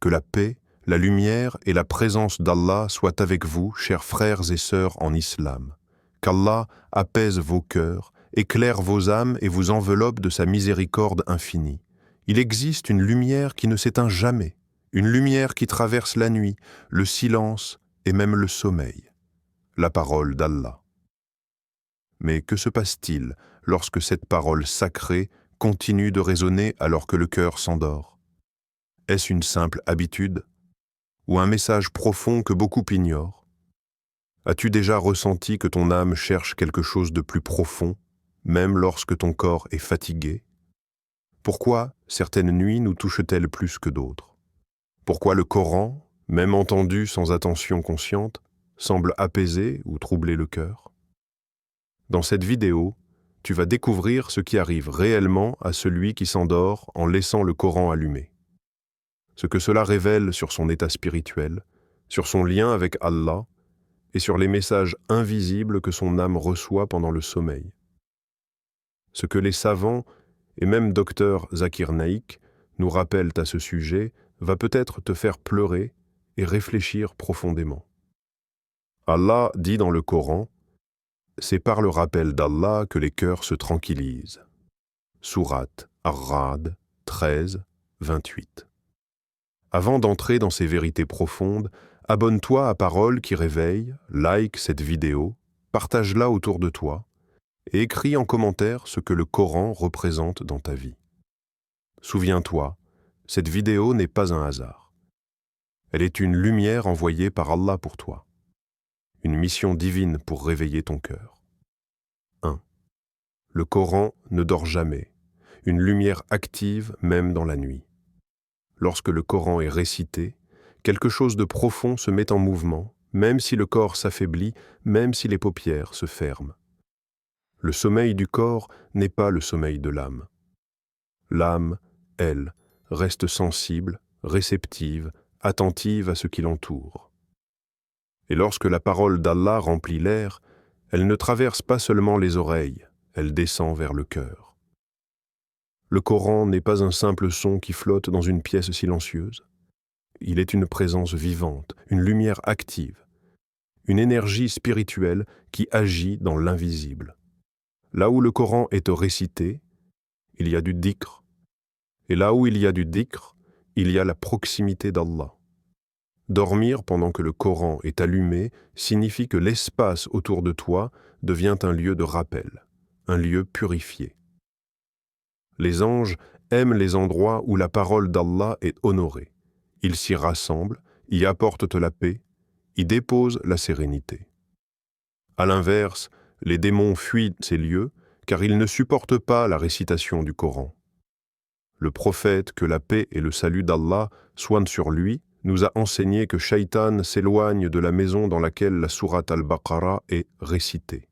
Que la paix, la lumière et la présence d'Allah soient avec vous, chers frères et sœurs en islam. Qu'Allah apaise vos cœurs, éclaire vos âmes et vous enveloppe de sa miséricorde infinie. Il existe une lumière qui ne s'éteint jamais, une lumière qui traverse la nuit, le silence et même le sommeil. La parole d'Allah. Mais que se passe-t-il lorsque cette parole sacrée continue de résonner alors que le cœur s'endort? Est-ce une simple habitude ou un message profond que beaucoup ignorent? As-tu déjà ressenti que ton âme cherche quelque chose de plus profond, même lorsque ton corps est fatigué? Pourquoi certaines nuits nous touchent-elles plus que d'autres? Pourquoi le Coran, même entendu sans attention consciente, semble apaiser ou troubler le cœur? Dans cette vidéo, tu vas découvrir ce qui arrive réellement à celui qui s'endort en laissant le Coran allumé. Ce que cela révèle sur son état spirituel, sur son lien avec Allah et sur les messages invisibles que son âme reçoit pendant le sommeil. Ce que les savants et même Dr Zakir Naik nous rappellent à ce sujet va peut-être te faire pleurer et réfléchir profondément. Allah dit dans le Coran: « C'est par le rappel d'Allah que les cœurs se tranquillisent. » Sourate Ar-Ra'd 13, 28. Avant d'entrer dans ces vérités profondes, abonne-toi à Parole qui réveille, like cette vidéo, partage-la autour de toi et écris en commentaire ce que le Coran représente dans ta vie. Souviens-toi, cette vidéo n'est pas un hasard. Elle est une lumière envoyée par Allah pour toi. Une mission divine pour réveiller ton cœur. 1. Le Coran ne dort jamais, une lumière active même dans la nuit. Lorsque le Coran est récité, quelque chose de profond se met en mouvement, même si le corps s'affaiblit, même si les paupières se ferment. Le sommeil du corps n'est pas le sommeil de l'âme. L'âme, elle, reste sensible, réceptive, attentive à ce qui l'entoure. Et lorsque la parole d'Allah remplit l'air, elle ne traverse pas seulement les oreilles, elle descend vers le cœur. Le Coran n'est pas un simple son qui flotte dans une pièce silencieuse. Il est une présence vivante, une lumière active, une énergie spirituelle qui agit dans l'invisible. Là où le Coran est récité, il y a du dhikr. Et là où il y a du dhikr, il y a la proximité d'Allah. Dormir pendant que le Coran est allumé signifie que l'espace autour de toi devient un lieu de rappel, un lieu purifié. Les anges aiment les endroits où la parole d'Allah est honorée. Ils s'y rassemblent, y apportent la paix, y déposent la sérénité. À l'inverse, les démons fuient ces lieux car ils ne supportent pas la récitation du Coran. Le prophète, que la paix et le salut d'Allah soient sur lui, nous a enseigné que Shaitan s'éloigne de la maison dans laquelle la sourate Al-Baqarah est récitée.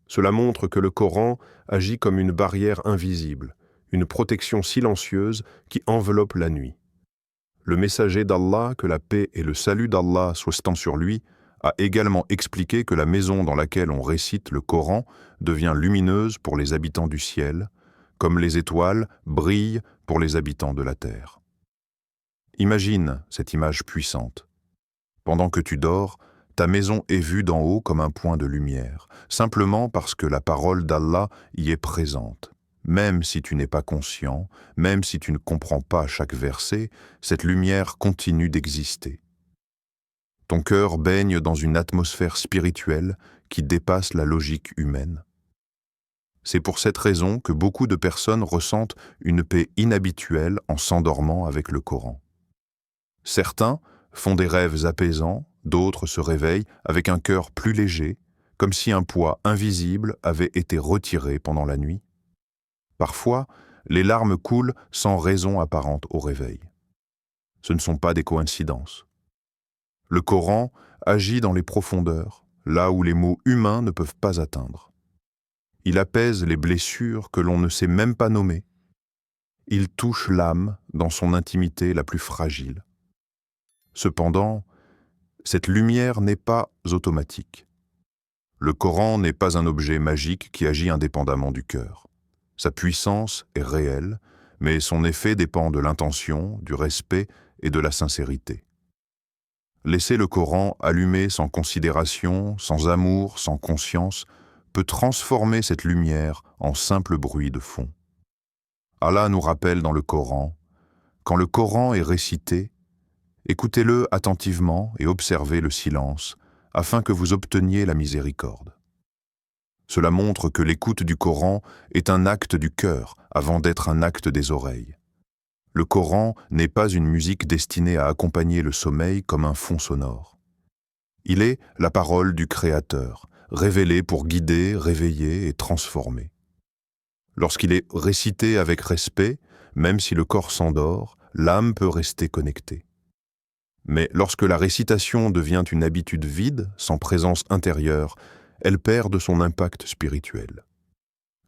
Cela montre que le Coran agit comme une barrière invisible, une protection silencieuse qui enveloppe la nuit. Le messager d'Allah, que la paix et le salut d'Allah soient sur lui, a également expliqué que la maison dans laquelle on récite le Coran devient lumineuse pour les habitants du ciel, comme les étoiles brillent pour les habitants de la terre. Imagine cette image puissante. Pendant que tu dors, ta maison est vue d'en haut comme un point de lumière, simplement parce que la parole d'Allah y est présente. Même si tu n'es pas conscient, même si tu ne comprends pas chaque verset, cette lumière continue d'exister. Ton cœur baigne dans une atmosphère spirituelle qui dépasse la logique humaine. C'est pour cette raison que beaucoup de personnes ressentent une paix inhabituelle en s'endormant avec le Coran. Certains font des rêves apaisants, d'autres se réveillent avec un cœur plus léger, comme si un poids invisible avait été retiré pendant la nuit. Parfois, les larmes coulent sans raison apparente au réveil. Ce ne sont pas des coïncidences. Le Coran agit dans les profondeurs, là où les mots humains ne peuvent pas atteindre. Il apaise les blessures que l'on ne sait même pas nommer. Il touche l'âme dans son intimité la plus fragile. Cependant, cette lumière n'est pas automatique. Le Coran n'est pas un objet magique qui agit indépendamment du cœur. Sa puissance est réelle, mais son effet dépend de l'intention, du respect et de la sincérité. Laisser le Coran allumé sans considération, sans amour, sans conscience, peut transformer cette lumière en simple bruit de fond. Allah nous rappelle dans le Coran, quand le Coran est récité, écoutez-le attentivement et observez le silence, afin que vous obteniez la miséricorde. Cela montre que l'écoute du Coran est un acte du cœur avant d'être un acte des oreilles. Le Coran n'est pas une musique destinée à accompagner le sommeil comme un fond sonore. Il est la parole du Créateur, révélée pour guider, réveiller et transformer. Lorsqu'il est récité avec respect, même si le corps s'endort, l'âme peut rester connectée. Mais lorsque la récitation devient une habitude vide, sans présence intérieure, elle perd de son impact spirituel.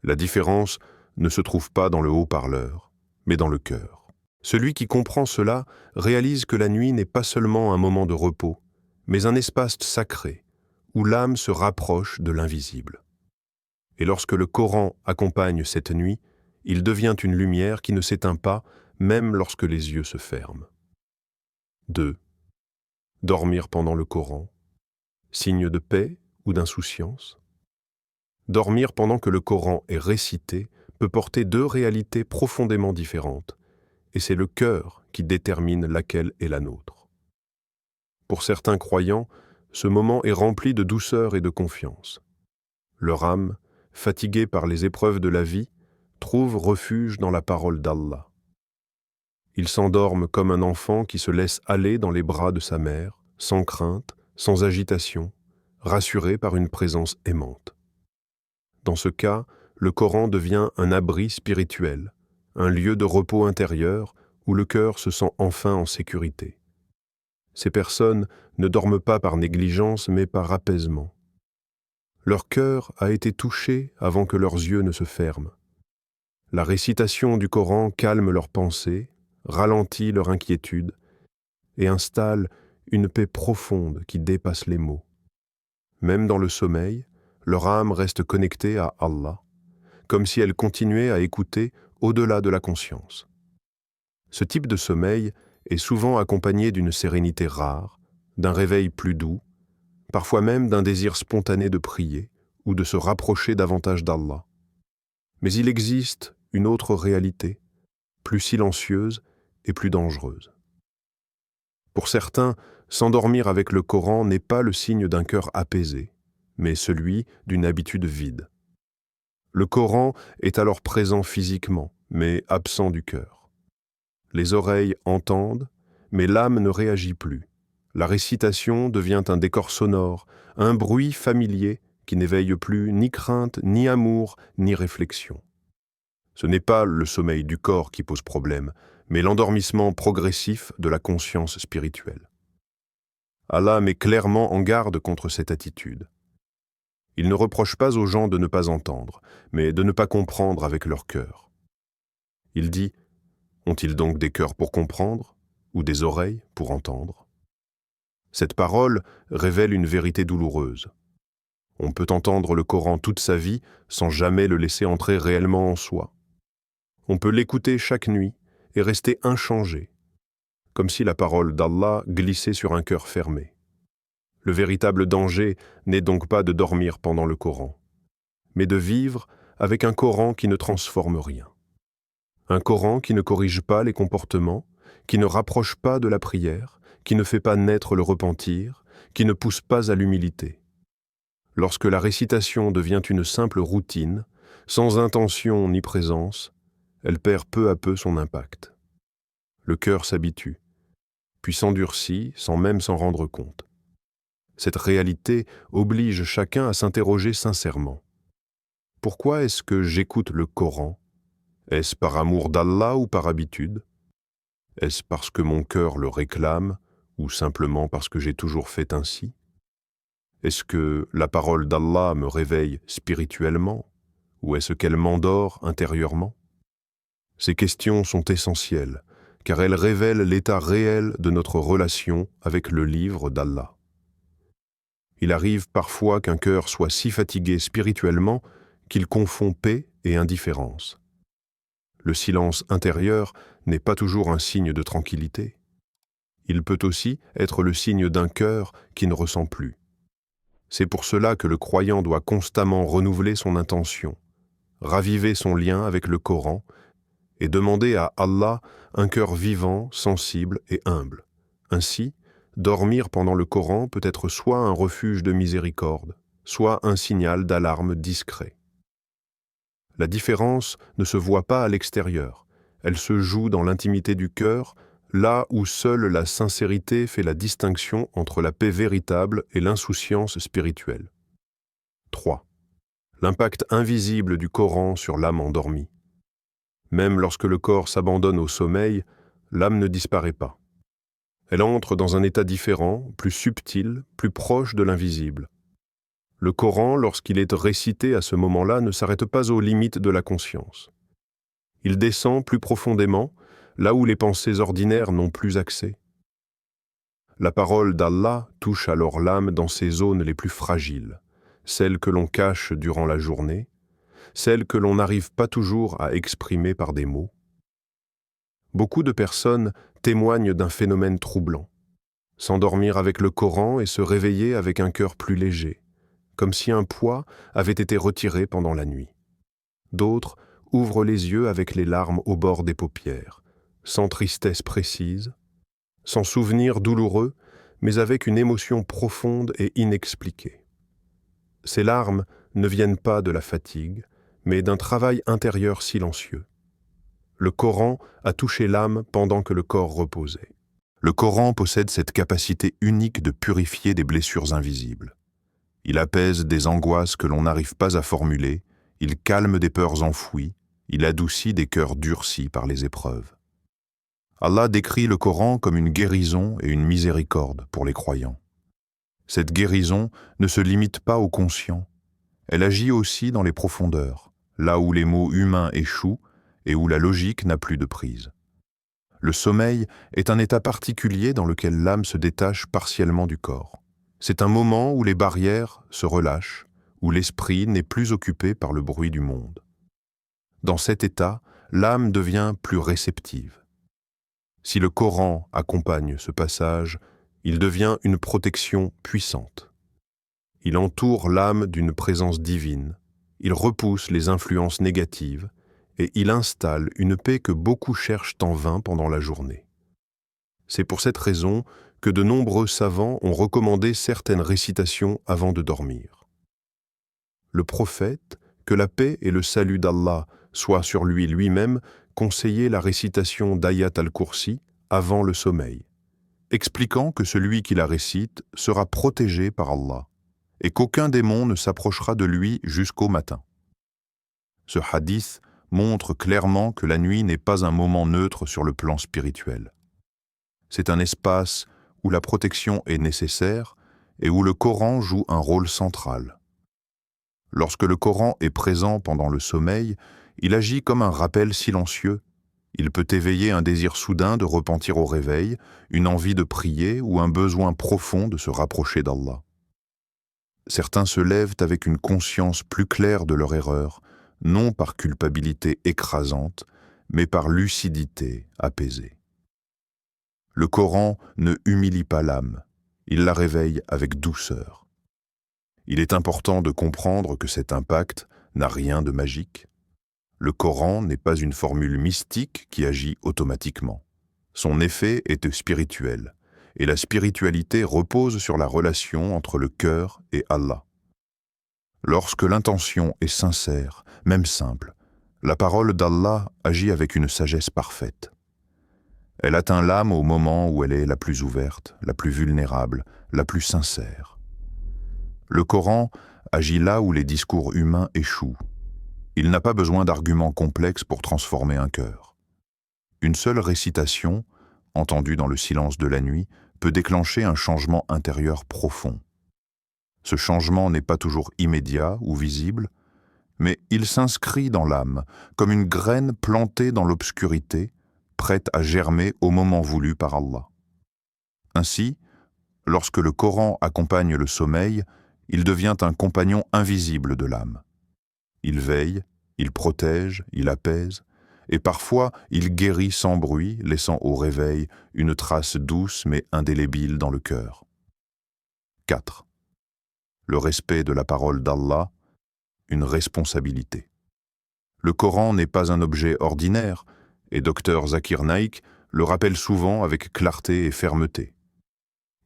La différence ne se trouve pas dans le haut-parleur, mais dans le cœur. Celui qui comprend cela réalise que la nuit n'est pas seulement un moment de repos, mais un espace sacré, où l'âme se rapproche de l'invisible. Et lorsque le Coran accompagne cette nuit, il devient une lumière qui ne s'éteint pas, même lorsque les yeux se ferment. 2. Dormir pendant le Coran. Signe de paix ou d'insouciance? Dormir pendant que le Coran est récité peut porter deux réalités profondément différentes, et c'est le cœur qui détermine laquelle est la nôtre. Pour certains croyants, ce moment est rempli de douceur et de confiance. Leur âme, fatiguée par les épreuves de la vie, trouve refuge dans la parole d'Allah. Ils s'endorment comme un enfant qui se laisse aller dans les bras de sa mère, sans crainte, sans agitation, rassuré par une présence aimante. Dans ce cas, le Coran devient un abri spirituel, un lieu de repos intérieur où le cœur se sent enfin en sécurité. Ces personnes ne dorment pas par négligence mais par apaisement. Leur cœur a été touché avant que leurs yeux ne se ferment. La récitation du Coran calme leurs pensées, ralentit leur inquiétude et installe une paix profonde qui dépasse les mots. Même dans le sommeil, leur âme reste connectée à Allah, comme si elle continuait à écouter au-delà de la conscience. Ce type de sommeil est souvent accompagné d'une sérénité rare, d'un réveil plus doux, parfois même d'un désir spontané de prier ou de se rapprocher davantage d'Allah. Mais il existe une autre réalité, plus silencieuse et plus dangereuse. Pour certains, s'endormir avec le Coran n'est pas le signe d'un cœur apaisé, mais celui d'une habitude vide. Le Coran est alors présent physiquement, mais absent du cœur. Les oreilles entendent, mais l'âme ne réagit plus. La récitation devient un décor sonore, un bruit familier qui n'éveille plus ni crainte, ni amour, ni réflexion. Ce n'est pas le sommeil du corps qui pose problème, mais l'endormissement progressif de la conscience spirituelle. Allah met clairement en garde contre cette attitude. Il ne reproche pas aux gens de ne pas entendre, mais de ne pas comprendre avec leur cœur. Il dit « Ont-ils donc des cœurs pour comprendre ou des oreilles pour entendre ?» Cette parole révèle une vérité douloureuse. On peut entendre le Coran toute sa vie sans jamais le laisser entrer réellement en soi. On peut l'écouter chaque nuit et rester inchangé, comme si la parole d'Allah glissait sur un cœur fermé. Le véritable danger n'est donc pas de dormir pendant le Coran, mais de vivre avec un Coran qui ne transforme rien. Un Coran qui ne corrige pas les comportements, qui ne rapproche pas de la prière, qui ne fait pas naître le repentir, qui ne pousse pas à l'humilité. Lorsque la récitation devient une simple routine, sans intention ni présence, elle perd peu à peu son impact. Le cœur s'habitue, puis s'endurcit sans même s'en rendre compte. Cette réalité oblige chacun à s'interroger sincèrement. Pourquoi est-ce que j'écoute le Coran? Est-ce par amour d'Allah ou par habitude? Est-ce parce que mon cœur le réclame ou simplement parce que j'ai toujours fait ainsi? Est-ce que la parole d'Allah me réveille spirituellement ou est-ce qu'elle m'endort intérieurement? Ces questions sont essentielles car elles révèlent l'état réel de notre relation avec le livre d'Allah. Il arrive parfois qu'un cœur soit si fatigué spirituellement qu'il confond paix et indifférence. Le silence intérieur n'est pas toujours un signe de tranquillité. Il peut aussi être le signe d'un cœur qui ne ressent plus. C'est pour cela que le croyant doit constamment renouveler son intention, raviver son lien avec le Coran et demander à Allah un cœur vivant, sensible et humble. Ainsi, dormir pendant le Coran peut être soit un refuge de miséricorde, soit un signal d'alarme discret. La différence ne se voit pas à l'extérieur, elle se joue dans l'intimité du cœur, là où seule la sincérité fait la distinction entre la paix véritable et l'insouciance spirituelle. 3. L'impact invisible du Coran sur l'âme endormie. Même lorsque le corps s'abandonne au sommeil, l'âme ne disparaît pas. Elle entre dans un état différent, plus subtil, plus proche de l'invisible. Le Coran, lorsqu'il est récité à ce moment-là, ne s'arrête pas aux limites de la conscience. Il descend plus profondément, là où les pensées ordinaires n'ont plus accès. La parole d'Allah touche alors l'âme dans ses zones les plus fragiles, celles que l'on cache durant la journée, celles que l'on n'arrive pas toujours à exprimer par des mots. Beaucoup de personnes témoignent d'un phénomène troublant. S'endormir avec le Coran et se réveiller avec un cœur plus léger, comme si un poids avait été retiré pendant la nuit. D'autres ouvrent les yeux avec les larmes au bord des paupières, sans tristesse précise, sans souvenir douloureux, mais avec une émotion profonde et inexpliquée. Ces larmes ne viennent pas de la fatigue, mais d'un travail intérieur silencieux. Le Coran a touché l'âme pendant que le corps reposait. Le Coran possède cette capacité unique de purifier des blessures invisibles. Il apaise des angoisses que l'on n'arrive pas à formuler, il calme des peurs enfouies, il adoucit des cœurs durcis par les épreuves. Allah décrit le Coran comme une guérison et une miséricorde pour les croyants. Cette guérison ne se limite pas au conscient, elle agit aussi dans les profondeurs, là où les mots humains échouent et où la logique n'a plus de prise. Le sommeil est un état particulier dans lequel l'âme se détache partiellement du corps. C'est un moment où les barrières se relâchent, où l'esprit n'est plus occupé par le bruit du monde. Dans cet état, l'âme devient plus réceptive. Si le Coran accompagne ce passage, il devient une protection puissante. Il entoure l'âme d'une présence divine, il repousse les influences négatives et il installe une paix que beaucoup cherchent en vain pendant la journée. C'est pour cette raison que de nombreux savants ont recommandé certaines récitations avant de dormir. Le prophète, que la paix et le salut d'Allah soient sur lui lui-même, conseillait la récitation d'Ayat al-Kursi avant le sommeil, expliquant que celui qui la récite sera protégé par Allah et qu'aucun démon ne s'approchera de lui jusqu'au matin. Ce hadith montre clairement que la nuit n'est pas un moment neutre sur le plan spirituel. C'est un espace où la protection est nécessaire et où le Coran joue un rôle central. Lorsque le Coran est présent pendant le sommeil, il agit comme un rappel silencieux. Il peut éveiller un désir soudain de repentir au réveil, une envie de prier ou un besoin profond de se rapprocher d'Allah. Certains se lèvent avec une conscience plus claire de leur erreur, non par culpabilité écrasante, mais par lucidité apaisée. Le Coran ne humilie pas l'âme, il la réveille avec douceur. Il est important de comprendre que cet impact n'a rien de magique. Le Coran n'est pas une formule mystique qui agit automatiquement. Son effet est spirituel, et la spiritualité repose sur la relation entre le cœur et Allah. Lorsque l'intention est sincère, même simple, la parole d'Allah agit avec une sagesse parfaite. Elle atteint l'âme au moment où elle est la plus ouverte, la plus vulnérable, la plus sincère. Le Coran agit là où les discours humains échouent. Il n'a pas besoin d'arguments complexes pour transformer un cœur. Une seule récitation, entendue dans le silence de la nuit, peut déclencher un changement intérieur profond. Ce changement n'est pas toujours immédiat ou visible, mais il s'inscrit dans l'âme, comme une graine plantée dans l'obscurité, prête à germer au moment voulu par Allah. Ainsi, lorsque le Coran accompagne le sommeil, il devient un compagnon invisible de l'âme. Il veille, il protège, il apaise, et parfois il guérit sans bruit, laissant au réveil une trace douce mais indélébile dans le cœur. 4. Le respect de la parole d'Allah, une responsabilité. Le Coran n'est pas un objet ordinaire, et Dr Zakir Naik le rappelle souvent avec clarté et fermeté.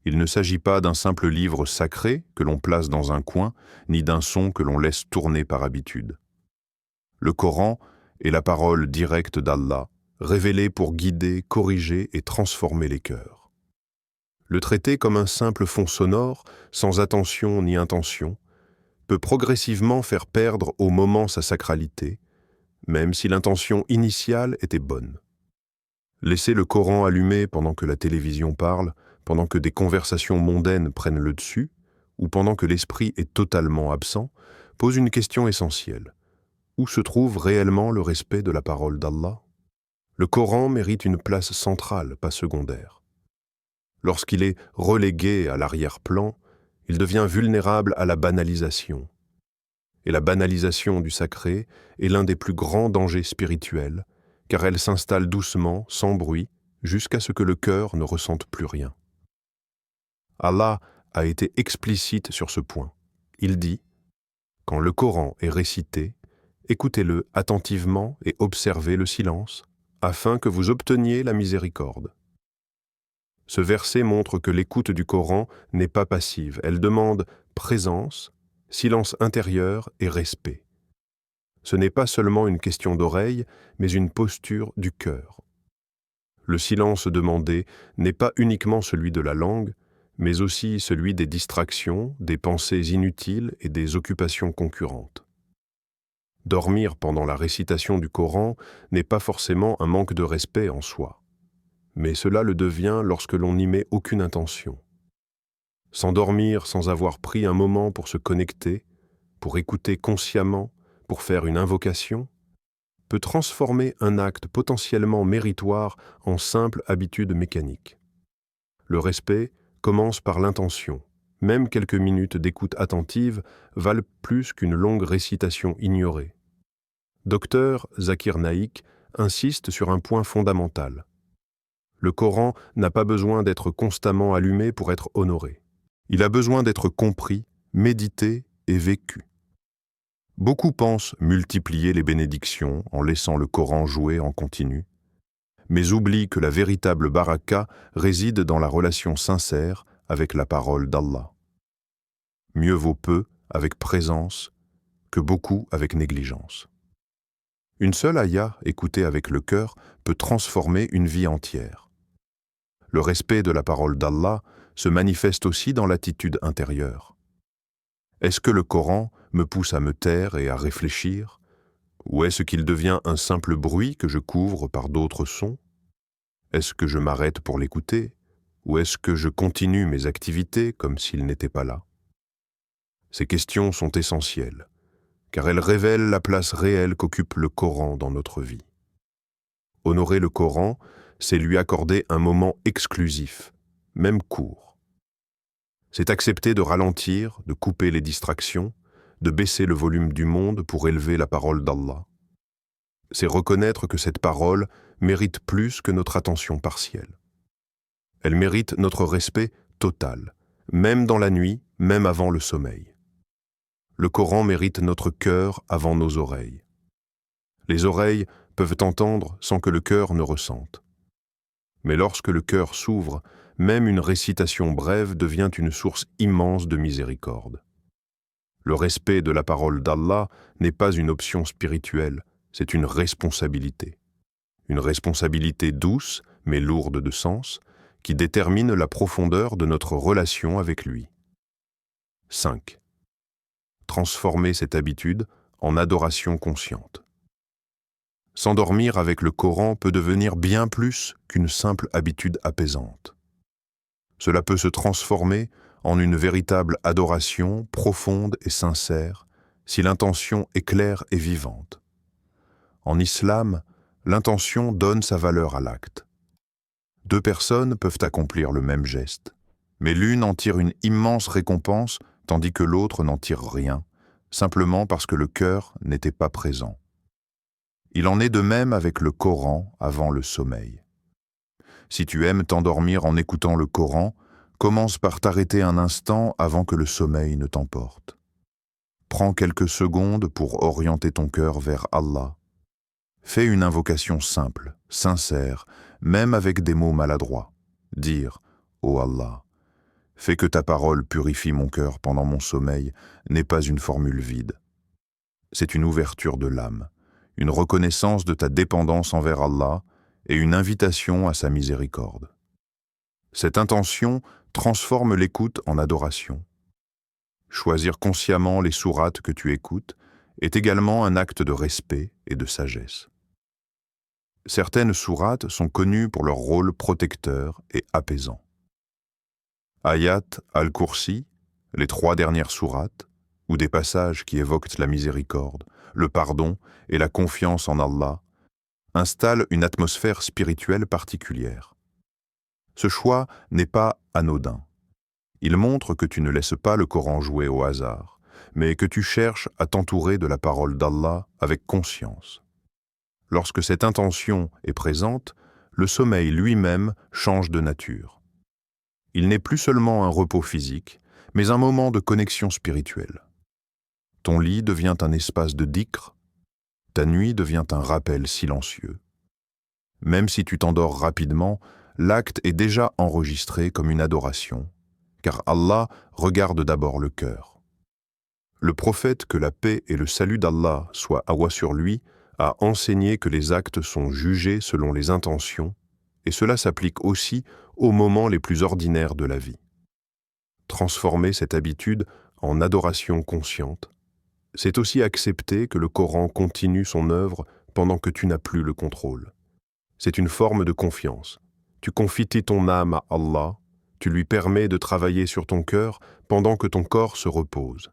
Il ne s'agit pas d'un simple livre sacré que l'on place dans un coin, ni d'un son que l'on laisse tourner par habitude. Le Coran est la parole directe d'Allah, révélée pour guider, corriger et transformer les cœurs. Le traiter comme un simple fond sonore, sans attention ni intention, peut progressivement faire perdre au moment sa sacralité, même si l'intention initiale était bonne. Laisser le Coran allumé pendant que la télévision parle, pendant que des conversations mondaines prennent le dessus, ou pendant que l'esprit est totalement absent, pose une question essentielle. Où se trouve réellement le respect de la parole d'Allah? Le Coran mérite une place centrale, pas secondaire. Lorsqu'il est relégué à l'arrière-plan, il devient vulnérable à la banalisation. Et la banalisation du sacré est l'un des plus grands dangers spirituels, car elle s'installe doucement, sans bruit, jusqu'à ce que le cœur ne ressente plus rien. Allah a été explicite sur ce point. Il dit « Quand le Coran est récité, écoutez-le attentivement et observez le silence, afin que vous obteniez la miséricorde. » Ce verset montre que l'écoute du Coran n'est pas passive, elle demande présence, silence intérieur et respect. Ce n'est pas seulement une question d'oreille, mais une posture du cœur. Le silence demandé n'est pas uniquement celui de la langue, mais aussi celui des distractions, des pensées inutiles et des occupations concurrentes. Dormir pendant la récitation du Coran n'est pas forcément un manque de respect en soi, mais cela le devient lorsque l'on n'y met aucune intention. S'endormir sans avoir pris un moment pour se connecter, pour écouter consciemment, pour faire une invocation, peut transformer un acte potentiellement méritoire en simple habitude mécanique. Le respect commence par l'intention. Même quelques minutes d'écoute attentive valent plus qu'une longue récitation ignorée. Dr Zakir Naik insiste sur un point fondamental. Le Coran n'a pas besoin d'être constamment allumé pour être honoré. Il a besoin d'être compris, médité et vécu. Beaucoup pensent multiplier les bénédictions en laissant le Coran jouer en continu, mais oublient que la véritable baraka réside dans la relation sincère avec la parole d'Allah. Mieux vaut peu avec présence que beaucoup avec négligence. Une seule ayah écoutée avec le cœur peut transformer une vie entière. Le respect de la parole d'Allah se manifeste aussi dans l'attitude intérieure. Est-ce que le Coran me pousse à me taire et à réfléchir, ou est-ce qu'il devient un simple bruit que je couvre par d'autres sons? Est-ce que je m'arrête pour l'écouter, ou est-ce que je continue mes activités comme s'il n'était pas là? Ces questions sont essentielles, car elles révèlent la place réelle qu'occupe le Coran dans notre vie. Honorer le Coran, c'est lui accorder un moment exclusif, même court. C'est accepter de ralentir, de couper les distractions, de baisser le volume du monde pour élever la parole d'Allah. C'est reconnaître que cette parole mérite plus que notre attention partielle. Elle mérite notre respect total, même dans la nuit, même avant le sommeil. Le Coran mérite notre cœur avant nos oreilles. Les oreilles peuvent entendre sans que le cœur ne ressente. Mais lorsque le cœur s'ouvre, même une récitation brève devient une source immense de miséricorde. Le respect de la parole d'Allah n'est pas une option spirituelle, c'est une responsabilité. Une responsabilité douce, mais lourde de sens, qui détermine la profondeur de notre relation avec lui. 5. Transformer cette habitude en adoration consciente. S'endormir avec le Coran peut devenir bien plus qu'une simple habitude apaisante. Cela peut se transformer en une véritable adoration profonde et sincère si l'intention est claire et vivante. En islam, l'intention donne sa valeur à l'acte. 2 personnes peuvent accomplir le même geste, mais l'une en tire une immense récompense tandis que l'autre n'en tire rien, simplement parce que le cœur n'était pas présent. Il en est de même avec le Coran avant le sommeil. Si tu aimes t'endormir en écoutant le Coran, commence par t'arrêter un instant avant que le sommeil ne t'emporte. Prends quelques secondes pour orienter ton cœur vers Allah. Fais une invocation simple, sincère, même avec des mots maladroits. Dire « Ô Allah ». Fais que ta parole purifie mon cœur pendant mon sommeil n'est pas une formule vide. C'est une ouverture de l'âme, une reconnaissance de ta dépendance envers Allah et une invitation à sa miséricorde. Cette intention transforme l'écoute en adoration. Choisir consciemment les sourates que tu écoutes est également un acte de respect et de sagesse. Certaines sourates sont connues pour leur rôle protecteur et apaisant. Ayat al-Kursi, les 3 dernières sourates, ou des passages qui évoquent la miséricorde, le pardon et la confiance en Allah, installent une atmosphère spirituelle particulière. Ce choix n'est pas anodin. Il montre que tu ne laisses pas le Coran jouer au hasard, mais que tu cherches à t'entourer de la parole d'Allah avec conscience. Lorsque cette intention est présente, le sommeil lui-même change de nature. Il n'est plus seulement un repos physique, mais un moment de connexion spirituelle. Ton lit devient un espace de dhikr, ta nuit devient un rappel silencieux. Même si tu t'endors rapidement, l'acte est déjà enregistré comme une adoration, car Allah regarde d'abord le cœur. Le prophète, que la paix et le salut d'Allah soient sur lui, a enseigné que les actes sont jugés selon les intentions, et cela s'applique aussi aux moments les plus ordinaires de la vie. Transformer cette habitude en adoration consciente, c'est aussi accepter que le Coran continue son œuvre pendant que tu n'as plus le contrôle. C'est une forme de confiance. Tu confies ton âme à Allah, tu lui permets de travailler sur ton cœur pendant que ton corps se repose.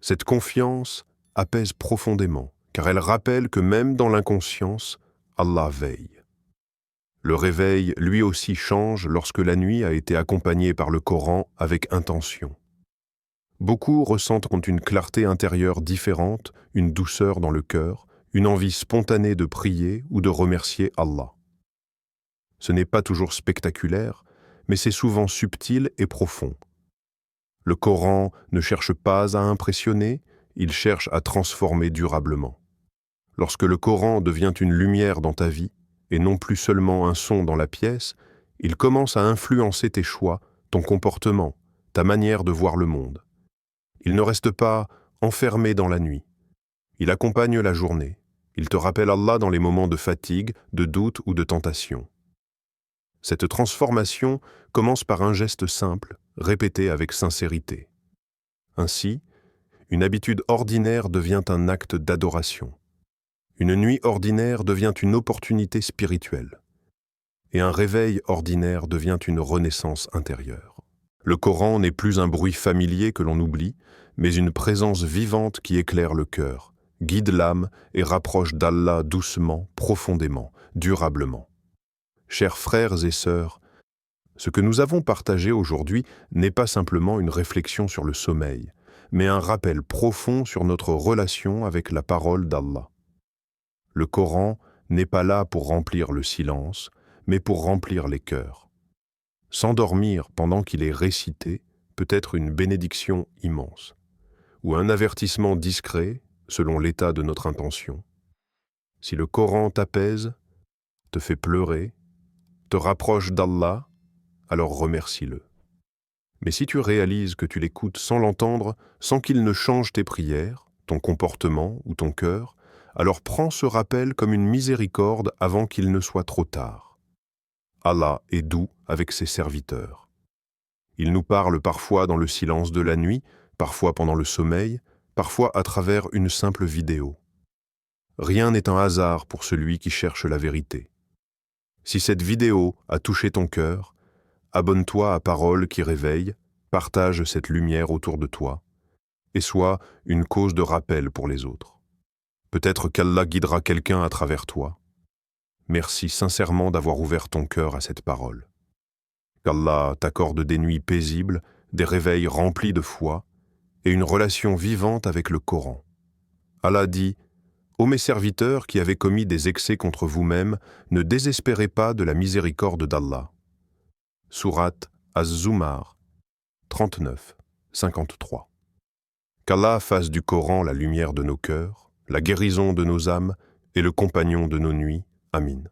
Cette confiance apaise profondément, car elle rappelle que même dans l'inconscience, Allah veille. Le réveil, lui aussi, change lorsque la nuit a été accompagnée par le Coran avec intention. Beaucoup ressentent une clarté intérieure différente, une douceur dans le cœur, une envie spontanée de prier ou de remercier Allah. Ce n'est pas toujours spectaculaire, mais c'est souvent subtil et profond. Le Coran ne cherche pas à impressionner, il cherche à transformer durablement. Lorsque le Coran devient une lumière dans ta vie, et non plus seulement un son dans la pièce, il commence à influencer tes choix, ton comportement, ta manière de voir le monde. Il ne reste pas enfermé dans la nuit. Il accompagne la journée. Il te rappelle Allah dans les moments de fatigue, de doute ou de tentation. Cette transformation commence par un geste simple, répété avec sincérité. Ainsi, une habitude ordinaire devient un acte d'adoration. Une nuit ordinaire devient une opportunité spirituelle. Et un réveil ordinaire devient une renaissance intérieure. Le Coran n'est plus un bruit familier que l'on oublie, mais une présence vivante qui éclaire le cœur, guide l'âme et rapproche d'Allah doucement, profondément, durablement. Chers frères et sœurs, ce que nous avons partagé aujourd'hui n'est pas simplement une réflexion sur le sommeil, mais un rappel profond sur notre relation avec la parole d'Allah. Le Coran n'est pas là pour remplir le silence, mais pour remplir les cœurs. S'endormir pendant qu'il est récité peut être une bénédiction immense, ou un avertissement discret selon l'état de notre intention. Si le Coran t'apaise, te fait pleurer, te rapproche d'Allah, alors remercie-le. Mais si tu réalises que tu l'écoutes sans l'entendre, sans qu'il ne change tes prières, ton comportement ou ton cœur, alors prends ce rappel comme une miséricorde avant qu'il ne soit trop tard. Allah est doux avec ses serviteurs. Il nous parle parfois dans le silence de la nuit, parfois pendant le sommeil, parfois à travers une simple vidéo. Rien n'est un hasard pour celui qui cherche la vérité. Si cette vidéo a touché ton cœur, abonne-toi à Paroles qui réveillent, partage cette lumière autour de toi, et sois une cause de rappel pour les autres. Peut-être qu'Allah guidera quelqu'un à travers toi. Merci sincèrement d'avoir ouvert ton cœur à cette parole. Qu'Allah t'accorde des nuits paisibles, des réveils remplis de foi et une relation vivante avec le Coran. Allah dit Ô mes serviteurs qui avez commis des excès contre vous-mêmes, ne désespérez pas de la miséricorde d'Allah. Sourate Az-Zumar 39, 53. Qu'Allah fasse du Coran la lumière de nos cœurs, la guérison de nos âmes et le compagnon de nos nuits. Amin.